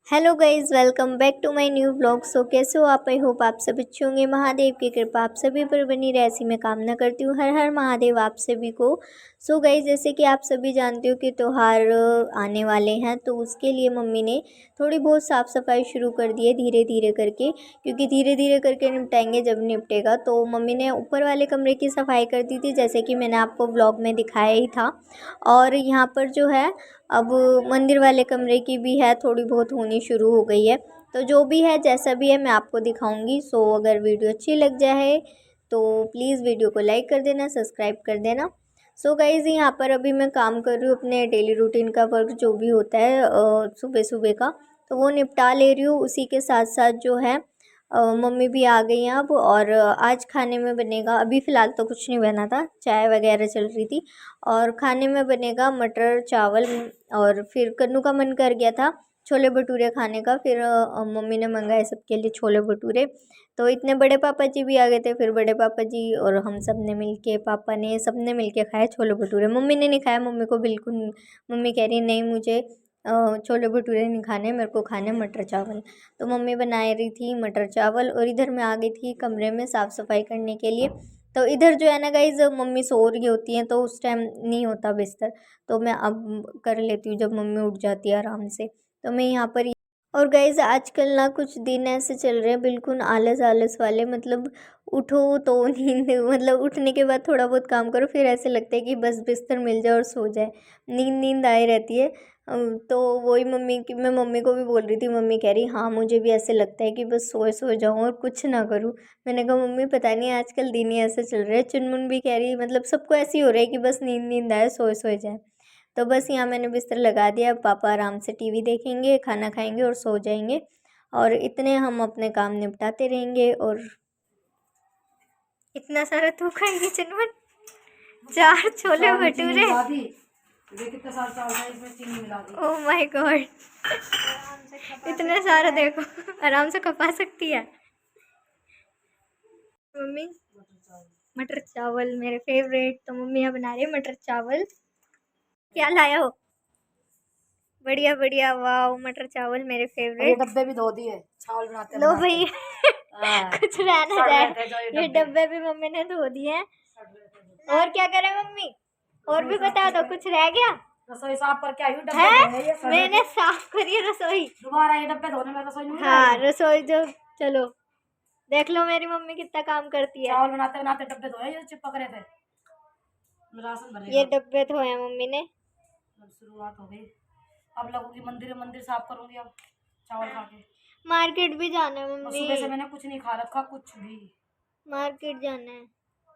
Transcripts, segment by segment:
Hello guys, welcome back to my new blog. So कैसे हो आप? आई होप आप सब अच्छे होंगे। महादेव की कृपा आप सभी पर बनी रहे, ऐसी मैं कामना करती हूँ। हर हर महादेव आप सभी को। सो गाइज़, जैसे कि आप सभी जानते हो कि त्यौहार आने वाले हैं, तो उसके लिए मम्मी ने थोड़ी बहुत साफ़ सफाई शुरू कर दी है धीरे धीरे करके, क्योंकि धीरे धीरे करके निपटाएंगे जब निपटेगा। तो मम्मी ने ऊपर वाले कमरे की सफाई कर दी थी, जैसे कि मैंने आपको ब्लॉग में दिखाया ही था। और यहाँ पर जो है अब मंदिर वाले कमरे की भी है, थोड़ी बहुत होनी शुरू हो गई है। तो जो भी है जैसा भी है मैं आपको दिखाऊंगी। सो अगर वीडियो अच्छी लग जाए तो प्लीज़ वीडियो को लाइक कर देना, सब्सक्राइब कर देना। सो गाइज़, यहाँ पर अभी मैं काम कर रही हूँ अपने डेली रूटीन का वर्क जो भी होता है सुबह सुबह का, तो वो निपटा ले रही हूँ। उसी के साथ साथ जो है मम्मी भी आ गई हैं अब। और आज खाने में बनेगा, अभी फ़िलहाल तो कुछ नहीं बना था, चाय वगैरह चल रही थी। और खाने में बनेगा मटर चावल। और फिर कन्नू का मन कर गया था छोले भटूरे खाने का, फिर मम्मी ने मंगाए सबके लिए छोले भटूरे। तो इतने बड़े पापा जी भी आ गए थे, फिर बड़े पापा जी और हम सब ने मिल के, पापा ने, सब ने मिल के खाए छोले भटूरे। मम्मी ने नहीं खाया, मम्मी को बिल्कुल, मम्मी कह रही नहीं मुझे छोले भटूरे नहीं खाने, मेरे को खाने मटर चावल। तो मम्मी बना रही थी मटर चावल और इधर मैं आ गई थी कमरे में साफ़ सफाई करने के लिए। तो इधर जो है ना गाइज, मम्मी सो रही होती हैं तो उस टाइम नहीं होता बिस्तर, तो मैं अब कर लेती हूँ जब मम्मी उठ जाती है आराम से। तो मैं यहाँ पर, और गाइज आजकल ना कुछ दिन ऐसे चल रहे हैं बिल्कुल आलस आलस वाले, मतलब उठो तो नींद, मतलब उठने के बाद थोड़ा बहुत काम करो, फिर ऐसे लगता है कि बस बिस्तर मिल जाए और सो जाए। नींद नींद आई रहती है। तो वही मम्मी की, मैं मम्मी को भी बोल रही थी, मम्मी कह रही हाँ मुझे भी ऐसे लगता है कि बस सोए सो जाऊँ और कुछ ना करूँ। मैंने कहा मम्मी पता नहीं आजकल दिन ही ऐसे चल रहे हैं। चुनमुन भी कह रही, मतलब सबको ऐसे ही हो रहा है कि बस नींद नींद आए, सोए सोए जाए। तो बस यहाँ मैंने बिस्तर लगा दिया, अब पापा आराम से टीवी देखेंगे, खाना खाएंगे और सो जाएंगे। और इतने हम अपने काम निपटाते रहेंगे। और इतना सारा तू खाएंगे चुनमुन? 4 chole bhature? Oh my God, इतने सारा देखो, आराम से खपा सकती है मम्मी। मटर चावल मेरे फेवरेट, तो मम्मी यहाँ बना रही है मटर चावल। क्या लाया हो? बढ़िया बढ़िया, वाह, मटर चावल मेरे फेवरेट। डब्बे भी धो दिए, चावल बनाते लो भाई हाँ। कुछ रह ना जाए, ये डब्बे भी मम्मी ने धो दिए हैं। और क्या करे मम्मी? और भी बता दो, कुछ रह गया? रसोई साफ करके आई हूँ, डब्बे धोने ये सब। मैंने साफ करी है रसोई, दोबारा ये डब्बे धोने में रसोई नहीं। हाँ रसोई जो, चलो देख लो मेरी मम्मी कितना काम करती है। चावल बनाते बनाते डब्बे धोए, ये चिपक रहे थे। राशन भरेगा। ये डब्बे धोए मम्मी ने। शुरुआत हो गई, अब लगूंगी मंदिर, मंदिर साफ करूंगी अब चावल खा के। मार्केट भी जाना है मम्मी, सुबह से मैंने कुछ नहीं खा रखा, कुछ भी। मार्केट जाना है,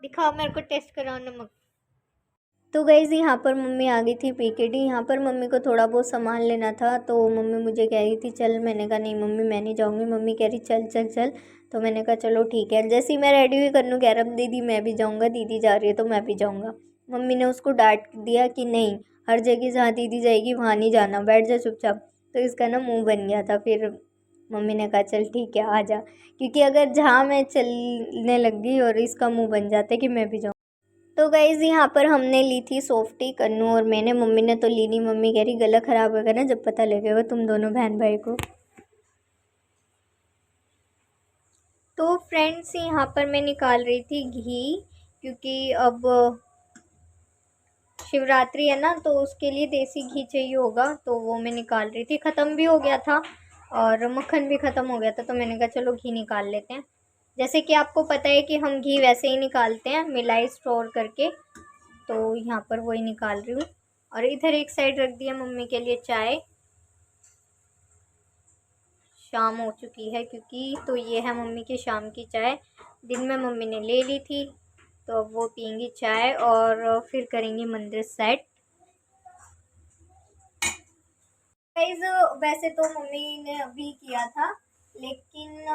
दिखाओ मेरे को, टेस्ट कराओ नमक। तो गाइज़ यहाँ पर मम्मी आ गई थी पीकेडी। यहाँ पर मम्मी को थोड़ा बहुत सामान लेना था, तो मम्मी मुझे कह रही थी चल, मैंने कहा नहीं मम्मी मैं नहीं जाऊँगी। मम्मी कह रही चल चल चल, तो मैंने कहा चलो ठीक है। जैसे ही मैं रेडी हुई कन्नू कह रहा दीदी मैं भी जाऊँगा, दीदी जा रही है तो मैं भी जाऊँगा। मम्मी ने उसको डांट दिया कि नहीं, हर जगह जहाँ दीदी जाएगी वहाँ नहीं जाना, बैठ जा चुपचाप। तो इसका ना मुँह बन गया था। फिर मम्मी ने कहा चल ठीक है आ जा, क्योंकि अगर जहाँ मैं चलने लग गई और इसका मुँह बन जाता कि मैं भी जाऊँ। तो गाइज़ यहाँ पर हमने ली थी सॉफ्टी, कन्नू और मैंने, मम्मी ने तो ली नहीं। मम्मी कह रही गला ख़राब होगा ना जब पता लगेगा तुम दोनों बहन भाई को। तो फ्रेंड्स यहाँ पर मैं निकाल रही थी घी, क्योंकि अब शिवरात्रि है ना, तो उसके लिए देसी घी चाहिए होगा, तो वो मैं निकाल रही थी। ख़त्म भी हो गया था और मक्खन भी ख़त्म हो गया था, तो मैंने कहा चलो घी निकाल लेते हैं। जैसे कि आपको पता है कि हम घी वैसे ही निकालते हैं मिलाई स्टोर करके, तो यहाँ पर वही निकाल रही हूँ। और इधर एक साइड रख दिया मम्मी के लिए चाय, शाम हो चुकी है क्योंकि, तो ये है मम्मी की शाम की चाय। दिन में मम्मी ने ले ली थी, तो अब वो पियेंगी चाय और फिर करेंगी मंदिर सेट। गाइस वैसे तो मम्मी ने अभी किया था, लेकिन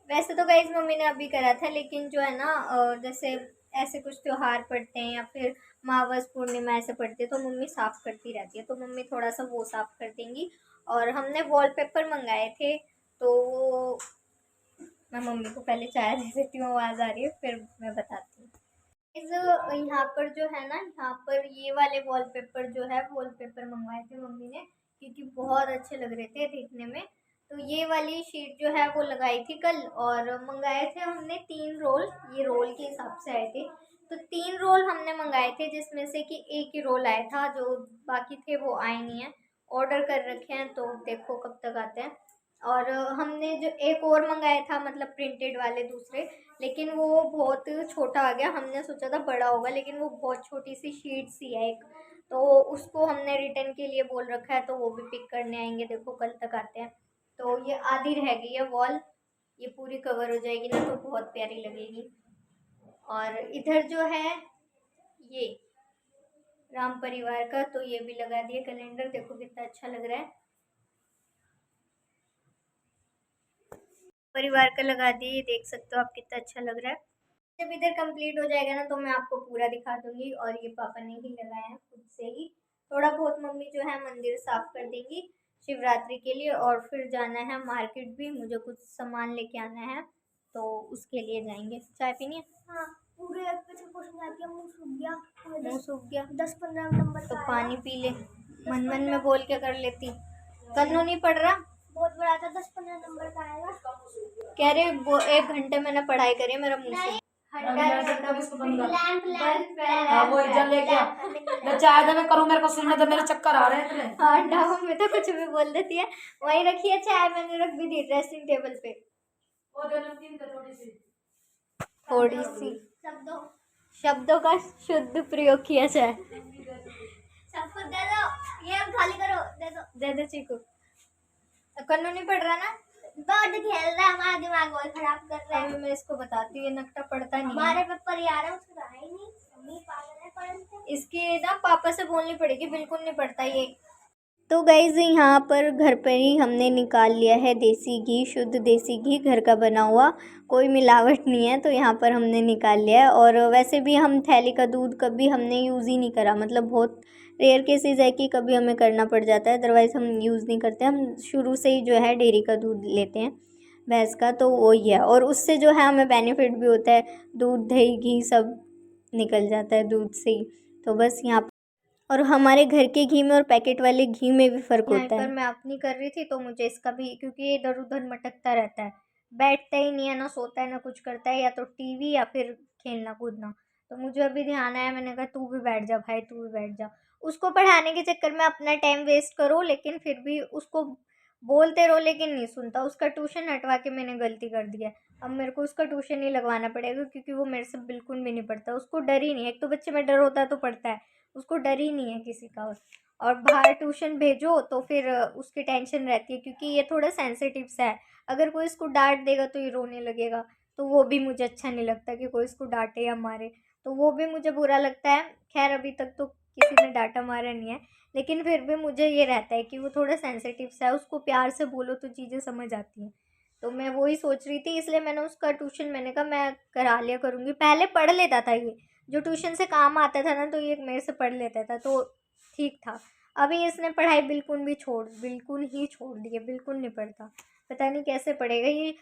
वैसे तो गाइस मम्मी ने अभी करा था, लेकिन जो है ना जैसे ऐसे कुछ त्योहार पड़ते हैं या फिर मावस पूर्णिमा ऐसे पड़ते हैं, तो मम्मी साफ़ करती रहती है, तो मम्मी थोड़ा सा वो साफ़ कर देंगी। और हमने वॉलपेपर मंगाए थे, तो वो मैं मम्मी को पहले चाय दे देती हूँ, आवाज़ आ रही है, फिर मैं बताती हूँ। इस यहाँ पर जो है ना, यहाँ पर ये वाले वॉलपेपर जो है, वॉलपेपर मंगवाए थे मम्मी ने, क्योंकि बहुत अच्छे लग रहे थे देखने में। तो ये वाली शीट जो है वो लगाई थी कल, और मंगाए थे हमने 3 रोल, ये रोल के हिसाब से आए थे। तो 3 रोल हमने मंगाए थे, जिसमें से कि एक ही रोल आया था, जो बाकी थे वो आए नहीं है। ऑर्डर कर रखे हैं, तो देखो कब तक आते हैं। और हमने जो एक और मंगाया था, मतलब प्रिंटेड वाले दूसरे, लेकिन वो बहुत छोटा आ गया। हमने सोचा था बड़ा होगा, लेकिन वो बहुत छोटी सी शीट सी है एक, तो उसको हमने रिटर्न के लिए बोल रखा है, तो वो भी पिक करने आएंगे, देखो कल तक आते हैं। तो ये आधी रह गई है वॉल, ये पूरी कवर हो जाएगी ना तो बहुत प्यारी लगेगी। और इधर जो है ये राम परिवार का, तो ये भी लगा दिए कैलेंडर, देखो कितना अच्छा लग रहा है। परिवार का लगा दिए, ये देख सकते हो आप कितना अच्छा लग रहा है। जब इधर कंप्लीट हो जाएगा ना तो मैं आपको पूरा दिखा दूंगी। और ये पापा ने ही लगाया है खुद से ही। थोड़ा बहुत मम्मी जो है मंदिर साफ कर देंगी शिवरात्रि के लिए, और फिर जाना है मार्केट भी, मुझे कुछ सामान लेके आना है, तो उसके लिए जाएंगे। चाय पीनी है? हाँ, पूरे क्वेश्चन आती है, मुंह सूख गया, मुंह सूख गया, 10-15 नंबर तो पानी पी ले। मन मन में बोल के कर लेती। कन्नू नहीं पढ़ रहा, बहुत बड़ा था, 10-15 नंबर का आएगा। कह रहे वो 1 घंटे मैंने पढ़ाई करी, मेरा मुंह से तब इसको बंद कर। हाँ वो इधर लेके आ। मैं चाय दे मैं करूँ, मेरे को सुनने तो मेरे चक्कर आ रहे हैं तेरे। हाँ डाव में तो कुछ भी बोल देती है। वहीं रखी है चाय, मैंने रख भी दी ड्रेसिंग टेबल पे। वो जो नमकीन का थोड़ी सी शब्दों का शुद्ध प्रयोग किया जाए। सबको दे दो, ये खाली करो, दे दो चीकू। कन्नू नहीं पढ़ रहा ना, बहुत खेल रहा है, हमारा दिमाग और खराब कर रहा है। अभी मैं इसको बताती हूँ, ये नकटा पढ़ता नहीं, हमारे पेपर ही आ रहा है, उसको रहा ही नहीं, मम्मी पागल है पढ़ने। इसकी ना पापा से बोलनी पड़ेगी, बिल्कुल नहीं पढ़ता ये। तो गाइज़ यहाँ पर घर पर ही हमने निकाल लिया है देसी घी, शुद्ध देसी घी, घर का बना हुआ, कोई मिलावट नहीं है। तो यहाँ पर हमने निकाल लिया है। और वैसे भी हम थैली का दूध कभी हमने यूज़ ही नहीं करा, मतलब बहुत रेयर केसेस है कि कभी हमें करना पड़ जाता है, अदरवाइज़ हम यूज़ नहीं करते। हम शुरू से ही जो है डेयरी का दूध लेते हैं, भैंस का, तो वही है। और उससे जो है हमें बेनिफिट भी होता है, दूध दही घी सब निकल जाता है दूध से ही। तो बस यहाँ, और हमारे घर के घी में और पैकेट वाले घी में भी फ़र्क होता है। पर मैं अपनी कर रही थी, तो मुझे इसका भी, क्योंकि ये इधर उधर मटकता रहता है, बैठता ही नहीं है, ना सोता है ना कुछ करता है, या तो टीवी या फिर खेलना कूदना। तो मुझे अभी ध्यान आया, मैंने कहा तू भी बैठ जा भाई, तू भी बैठ जा। उसको पढ़ाने के चक्कर में अपना टाइम वेस्ट करो, लेकिन फिर भी उसको बोलते रहो, लेकिन नहीं सुनता। उसका ट्यूशन हटवा के मैंने गलती कर दी है। अब मेरे को उसका ट्यूशन ही लगवाना पड़ेगा, क्योंकि वो मेरे से बिल्कुल भी नहीं पढ़ता। उसको डर ही नहीं है, एक तो बच्चे में डर होता है तो पढ़ता है, उसको डर ही नहीं है किसी का। और बाहर ट्यूशन भेजो तो फिर उसकी टेंशन रहती है, क्योंकि ये थोड़ा सेंसिटिव सा है। अगर कोई इसको डांट देगा तो ये रोने लगेगा, तो वो भी मुझे अच्छा नहीं लगता कि कोई इसको डांटे या मारे, तो वो भी मुझे बुरा लगता है। खैर अभी तक तो किसी ने डांटा मारा नहीं है, लेकिन फिर भी मुझे ये रहता है कि वो थोड़ा सेंसिटिव सा है, उसको प्यार से बोलो तो चीज़ें समझ आती हैं। तो मैं वही सोच रही थी, इसलिए मैंने उसका ट्यूशन, मैंने कहा मैं करा लिया करूँगी। पहले पढ़ लेता था ये, जो ट्यूशन से काम आता था ना, तो ये मेरे से पढ़ लेता था, तो ठीक था। अभी इसने पढ़ाई बिल्कुल ही छोड़ दी है, बिल्कुल नहीं पढ़ता। पता नहीं कैसे पढ़ेगा ये,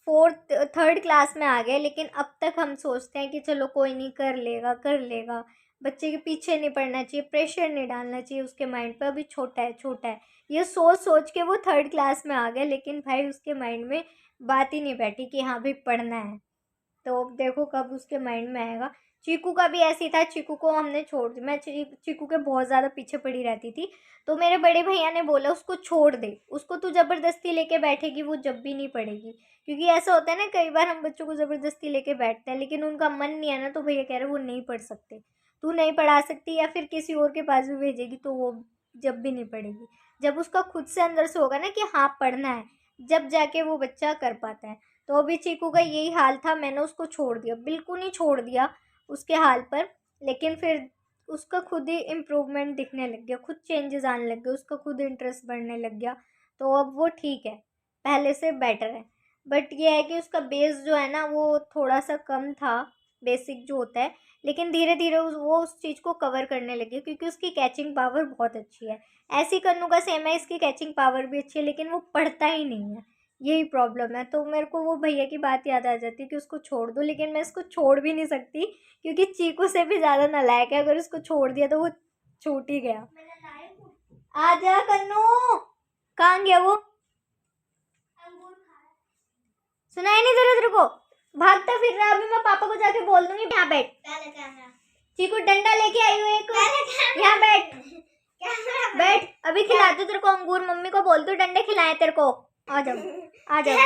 3rd क्लास में आ गया, लेकिन अब तक हम सोचते हैं कि चलो कोई नहीं, कर लेगा कर लेगा। बच्चे के पीछे नहीं पड़ना चाहिए, प्रेशर नहीं डालना चाहिए उसके माइंड पर, अभी छोटा है छोटा है। ये सोच सोच के वो 3rd क्लास में आ गया, लेकिन भाई उसके माइंड में बात ही नहीं बैठी कि हाँ भाई पढ़ना है। तो देखो कब उसके माइंड में आएगा। चीकू का भी ऐसे ही था, चीकू को हमने छोड़ दिया। मैं चीकू के बहुत ज़्यादा पीछे पड़ी रहती थी, तो मेरे बड़े भैया ने बोला उसको छोड़ दे, उसको तू ज़बरदस्ती लेके बैठेगी वो जब भी नहीं पढ़ेगी। क्योंकि ऐसा होता है ना, कई बार हम बच्चों को ज़बरदस्ती लेके बैठते हैं, लेकिन उनका मन नहीं है ना, तो भैया कह रहे वो नहीं पढ़ सकते, तू नहीं पढ़ा सकती, या फिर किसी और के पास भी भेजेगी तो वो जब भी नहीं पढ़ेगी। जब उसका खुद से अंदर से होगा ना कि हाँ पढ़ना है, जब जाके वो बच्चा कर पाता है। तो अभी चीकू का यही हाल था, मैंने उसको छोड़ दिया, बिल्कुल ही छोड़ दिया उसके हाल पर। लेकिन फिर उसका खुद ही इम्प्रूवमेंट दिखने लग गया, खुद चेंजेस आने लग गए, उसका खुद इंटरेस्ट बढ़ने लग गया। तो अब वो ठीक है, पहले से बेटर है। बट ये है कि उसका बेस जो है ना वो थोड़ा सा कम था, बेसिक जो होता है। लेकिन धीरे धीरे वो उस चीज़ को कवर करने लगी, क्योंकि उसकी कैचिंग पावर बहुत अच्छी है। ऐसी कन्नू का सेम है, इसकी कैचिंग पावर भी अच्छी है, लेकिन वो पढ़ता ही नहीं है। यही प्रॉब्लम है। तो मेरे को वो भैया की बात याद आ जाती है कि उसको छोड़ दो, लेकिन मैं इसको छोड़ भी नहीं सकती क्योंकि चीकू से भी ज़्यादा नालायक है। अगर इसको छोड़ दिया तो वो छूट ही गया। आजा कन्नू, कहाँ गया वो? सुनाई नहीं दे रहा तेरे को? भागता फिर रहा। अभी मैं पापा को जाके बोल दूंगी। यहाँ बैठ चीकू, डंडा लेके आई हूँ एक। यहाँ बैठ बैठ, अभी खिला दो तेरे को अंगूर। मम्मी को बोल दो डंडे खिलाए तेरे को। आ जाओ आ जाओ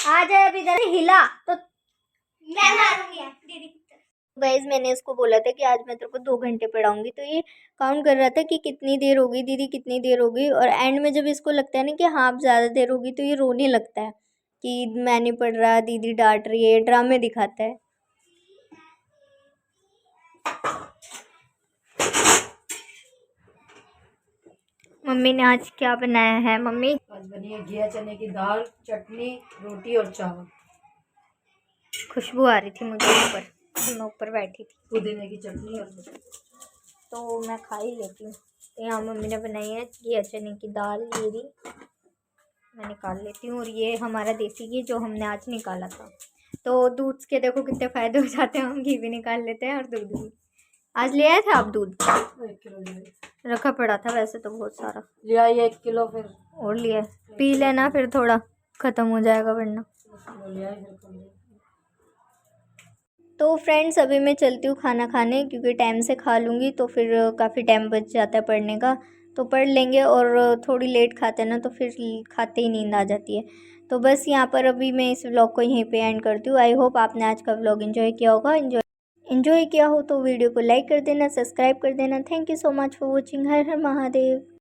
आ जाए। अभी इधर हिला तो मैं मारूंगी दीदी। गाइस मैंने इसको बोला था कि आज मैं तेरे को 2 घंटे पढ़ाऊंगी, तो ये काउंट कर रहा था कि कितनी देर होगी दीदी, कितनी देर होगी। और एंड में जब इसको लगता है ना कि हाँ अब ज़्यादा देर होगी, तो ये रोने लगता है कि मैं नहीं पढ़ रहा, दीदी डांट रही है, ड्रामे दिखाता है। मम्मी ने आज क्या बनाया है? मम्मी आज बनी है घिया चने की दाल, चटनी, रोटी और चावल। खुशबू आ रही थी मुझे ऊपर, मैं ऊपर बैठी थी पुदीने की चटनी और तो मैं खा ही लेती हूँ। तो यहाँ मम्मी ने बनाई है घिया चने की दाल, ये भी मैं निकाल लेती हूँ। और ये हमारा देसी घी जो हमने आज निकाला था। तो दूध के देखो कितने फ़ायदे हो जाते हैं, हम घी भी निकाल लेते हैं और दूध भी। आज ले आए थे आप दूध? 1 किलो रखा पड़ा था वैसे तो बहुत सारा। लिया, ये 1 किलो फिर और लिया, पी लेना फिर, थोड़ा ख़त्म हो जाएगा वरना। लिया फिर। तो फ्रेंड्स अभी मैं चलती हूँ खाना खाने, क्योंकि टाइम से खा लूँगी तो फिर काफ़ी टाइम बच जाता है पढ़ने का। तो पढ़ लेंगे, और थोड़ी लेट खाते हैं ना तो फिर खाते ही नींद आ जाती है। तो बस यहाँ पर अभी मैं इस व्लॉग को यहीं पे एंड करती हूँ। आई होप आपने आज का व्लॉग एंजॉय किया होगा। एंजॉय किया हो तो वीडियो को लाइक कर देना, सब्सक्राइब कर देना। Thank you so much for watching. Her her Mahadev.